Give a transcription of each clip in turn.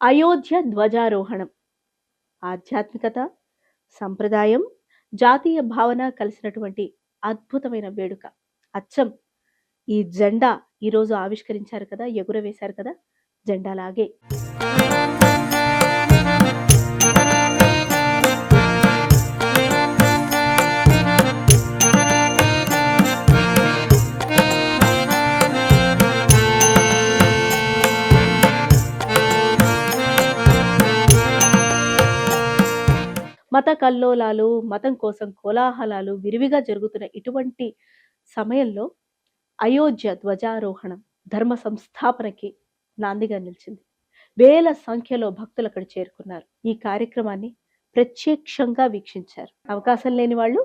అయోధ్య ధ్వజారోహణం ఆధ్యాత్మికత, సంప్రదాయం, జాతీయ భావన కలిసినటువంటి అద్భుతమైన వేడుక. అచ్చం ఈ జెండా ఈరోజు ఆవిష్కరించారు కదా, ఎగురవేశారు కదా, జెండాలాగే. మత కల్లోలాలు, మతం కోసం కోలాహలాలు విరివిగా జరుగుతున్న ఇటువంటి సమయంలో అయోధ్య ధ్వజారోహణం ధర్మ సంస్థాపనకి నాందిగా నిలిచింది. వేల సంఖ్యలో భక్తులు అక్కడ చేరుకున్నారు. ఈ కార్యక్రమాన్ని ప్రత్యక్షంగా వీక్షించారు. అవకాశం లేని వాళ్ళు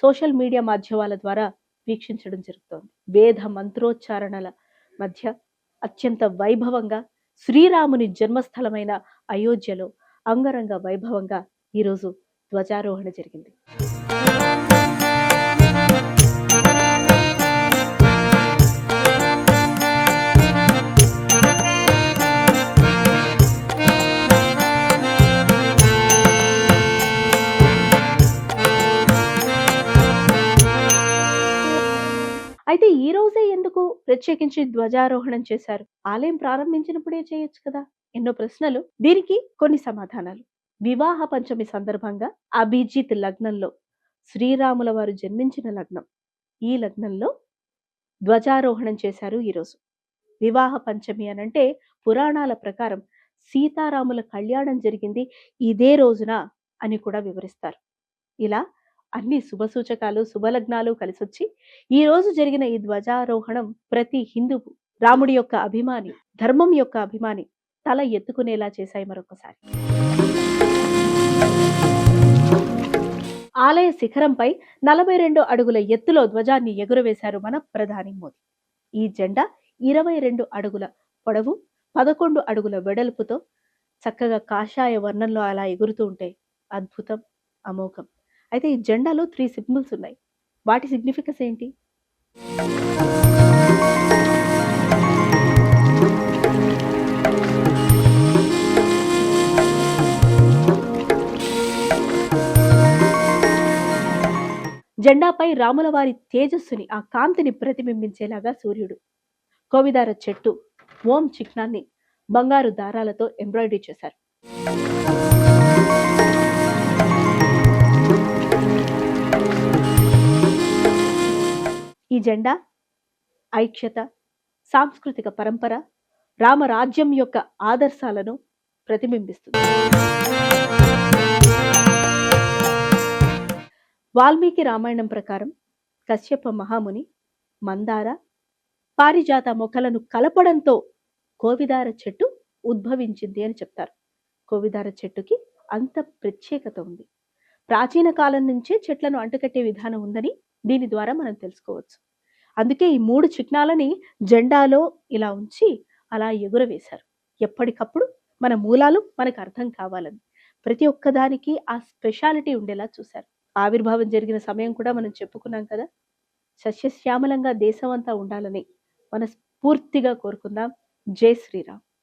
సోషల్ మీడియా మాధ్యమాల ద్వారా వీక్షించడం జరుగుతోంది. వేద మంత్రోచ్చారణల మధ్య అత్యంత వైభవంగా శ్రీరాముని జన్మస్థలమైన అయోధ్యలో అంగరంగ వైభవంగా ఈరోజు ధ్వజారోహణ జరిగింది. అయితే ఈ రోజే ఎందుకు ప్రత్యేకించి ధ్వజారోహణం చేశారు? ఆలయం ప్రారంభించినప్పుడే చేయొచ్చు కదా? ఎన్నో ప్రశ్నలు, దీనికి కొన్ని సమాధానాలు. వివాహ పంచమి సందర్భంగా అభిజిత్ లగ్నంలో శ్రీరాముల వారు జన్మించిన లగ్నం. ఈ లగ్నంలో ధ్వజారోహణం చేశారు ఈరోజు. వివాహ పంచమి అనంటే పురాణాల ప్రకారం సీతారాముల కళ్యాణం జరిగింది ఇదే రోజున అని కూడా వివరిస్తారు. ఇలా అన్ని శుభసూచకాలు, శుభలగ్నాలు కలిసొచ్చి ఈ రోజు జరిగిన ఈ ధ్వజారోహణం ప్రతి హిందువు, రాముడి యొక్క అభిమాని, ధర్మం యొక్క అభిమాని తల ఎత్తుకునేలా చేశాయి. మరొకసారి ఆలయ శిఖరంపై 42 అడుగుల ఎత్తులో ధ్వజాన్ని ఎగురవేశారు మన ప్రధాని మోదీ. ఈ జెండా 22 అడుగుల పొడవు, 11 అడుగుల వెడల్పుతో చక్కగా కాషాయ వర్ణంలో అలా ఎగురుతూ ఉంటే అద్భుతం, అమోఘం. అయితే ఈ జెండాలో 3 సింబల్స్ ఉన్నాయి. వాటి సిగ్నిఫికెన్స్ ఏంటి? జెండాపై రాముల వారి తేజస్సుని, ఆ కాంతిని ప్రతిబింబించేలాగా సూర్యుడు, కోవిదార చెట్టు, ఓం చిహ్నాన్ని బంగారు దారాలతో ఎంబ్రాయిడరీ చేశారు. ఈ జెండా ఐక్యత, సాంస్కృతిక పరంపర, రామరాజ్యం యొక్క ఆదర్శాలను ప్రతిబింబిస్తుంది. వాల్మీకి రామాయణం ప్రకారం కశ్యప మహాముని మందార, పారిజాత మొక్కలను కలపడంతో కోవిదార చెట్టు ఉద్భవించింది అని చెప్తారు. కోవిదార చెట్టుకి అంత ప్రత్యేకత ఉంది. ప్రాచీన కాలం నుంచే చెట్లను అంటుకట్టే విధానం ఉందని దీని ద్వారా మనం తెలుసుకోవచ్చు. అందుకే ఈ 3 చిహ్నాలని జెండాలో ఇలా ఉంచి అలా ఎగురవేశారు. ఎప్పటికప్పుడు మన మూలాలు మనకు అర్థం కావాలని ప్రతి ఒక్కదానికి ఆ స్పెషాలిటీ ఉండేలా చూశారు. ఆవిర్భావం జరిగిన సమయం కూడా మనం చెప్పుకున్నాం కదా. సస్యశ్యామలంగా దేశం అంతా ఉండాలని మనస్ఫూర్తిగా కోరుకుందాం. జై శ్రీరామ్.